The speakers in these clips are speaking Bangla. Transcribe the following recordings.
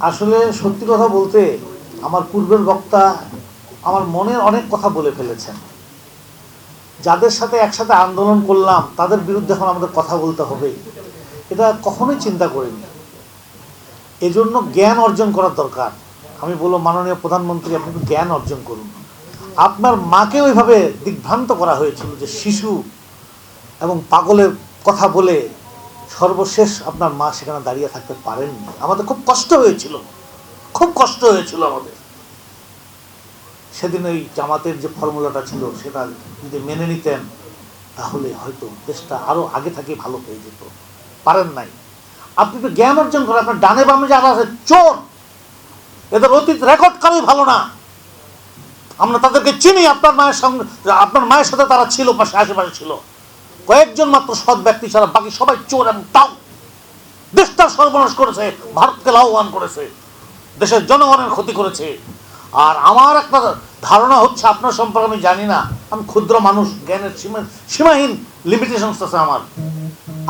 আসলে সত্যি কথা বলতে আমার পূর্বের বক্তা আমার মনের অনেক কথা বলে ফেলেছেন। যাদের সাথে একসাথে আন্দোলন করলাম তাদের বিরুদ্ধে এখন আমাদের কথা বলতে হবে, এটা কখনোই চিন্তা করিনি। এজন্য জ্ঞান অর্জন করার দরকার। আমি বলবো, মাননীয় প্রধানমন্ত্রী, আপনি একটু জ্ঞান অর্জন করুন। আপনার মাকে ওইভাবে দিগ্ভ্রান্ত করা হয়েছিল যে শিশু এবং পাগলের কথা বলে সর্বশেষ আপনার মা সেখানে দাঁড়িয়ে থাকতে পারেননি। আমাদের খুব কষ্ট হয়েছিল, খুব কষ্ট হয়েছিল আমাদের। সেদিন ওই জামাতের যে ফর্মুলাটা ছিল সেটা যদি মেনে নিতেন তাহলে হয়তো দেশটা আরো আগে থেকে ভালো হয়ে যেত। পারেন নাই। আপনি তো জ্ঞান অর্জন করেন। আপনার ডানে বামে যারা আছে চোর, এদের অতীত রেকর্ড কারোই ভালো না। আমরা তাদেরকে চিনি। আপনার মায়ের সঙ্গে, আপনার মায়ের সাথে তারা ছিল, পাশে আশেপাশে ছিল। কয়েকজন মাত্র সৎ ব্যক্তি ছাড়া বাকি সবাই চোর এবং তাও দেশটা সর্বনাশ করেছে, ভারতকে লাভবান করেছে, দেশের জনগণের ক্ষতি করেছে। আর আমার একটা ধারণা হচ্ছে, আপনার সম্পর্কে আমি জানি না, আমি ক্ষুদ্র মানুষ, জ্ঞানের সীমাহীন লিমিটেশনস আছে আমার।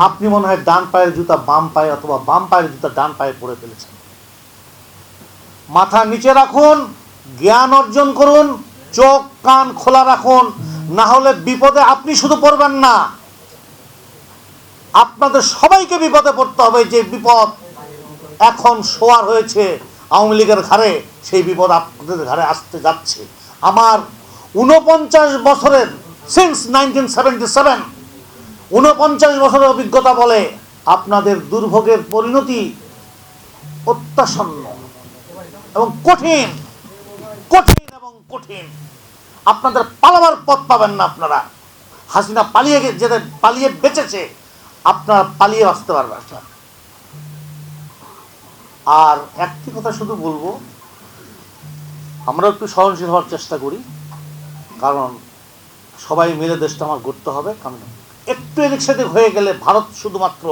আপনি মনে হয় ডান পায়ের জুতা বাম পায়ে অথবা বাম পায়ের জুতা ডান পায়ে পরে ফেলেছেন। মাথা নিচে রাখুন, জ্ঞান অর্জন করুন, চোখ কান খোলা রাখুন, না হলে বিপদে আপনি শুধু পড়বেন না, আপনাদের সবাইকে বিপদে পড়তে হবে। যে বিপদ এখন শোয়ার হয়েছে আওয়ামী লীগের ঘাড়ে, সেই বিপদ আপনাদের ঘাড়ে আসতে যাচ্ছে। আমার 49 বছরের, সিন্স 1977, 49 বছরের অভিজ্ঞতা বলে আপনাদের দুর্ভোগের পরিণতি অত্যাসন্ন এবং কঠিন, কঠিন এবং কঠিন। আপনাদের পালাবার পথ পাবেন না। আপনারা, হাসিনা পালিয়ে যেতে, পালিয়ে বেঁচেছে, আপনারা পালিয়ে আসতে পারবেন না। আর একটি কথা শুধু বলবো, আমরা একটু সহনশীল হওয়ার চেষ্টা করি, কারণ সবাই মিলে দেশটা আমার গড়তে হবে। কারণ একটু এদিক সেদিক হয়ে গেলে ভারত শুধুমাত্র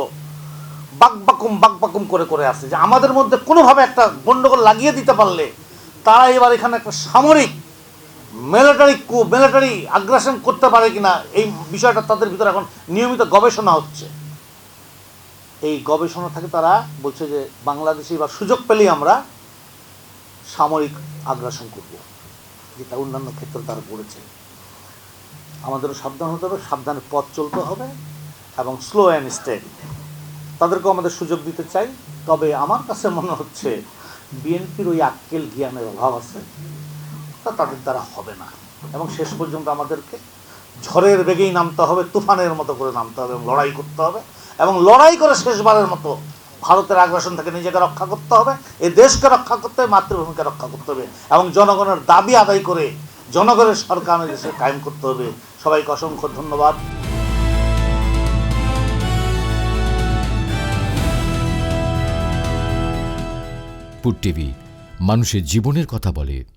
বাকবাকুম করে করে আসছে, যে আমাদের মধ্যে কোনোভাবে একটা গন্ডগোল লাগিয়ে দিতে পারলে তারা এবার এখানে একটা সামরিক মিলিটারি আগ্রাসন করতে পারে কিনা, এই বিষয়টা তাদের ভিতরে এখন নিয়মিত গবেষণা হচ্ছে। এই গবেষণা থেকে তারা বলছে যে বাংলাদেশে এবার সুযোগ পেলেই আমরা সামরিক আগ্রাসন করব, যেটা অন্যান্য ক্ষেত্রে তারা করেছে। আমাদেরও সাবধান হতে হবে, সাবধানে পথ চলতে হবে এবং স্লো অ্যান্ড স্টেডি। তাদেরকেও আমাদের সুযোগ দিতে চাই। তবে আমার কাছে মনে হচ্ছে বিএনপির ওই আক্কেল জ্ঞানের অভাব আছে, তা তাদের দ্বারা হবে না। এবং শেষ পর্যন্ত আমাদেরকে ঝড়ের বেগেই নামতে হবে, তুফানের মতো করে নামতে হবে এবং লড়াই করতে হবে। এবং লড়াই করে শেষবারের মতো ভারতের আগ্রাসন থেকে নিজেকে রক্ষা করতে হবে, এই দেশকে রক্ষা করতে হবে, মাতৃভূমিকে রক্ষা করতে হবে এবং জনগণের দাবি আদায় করে জনগণের সরকার দেশে কায়েম করতে হবে। সবাইকে অসংখ্য ধন্যবাদ। পুট টিভি, মানুষের জীবনের কথা বলে।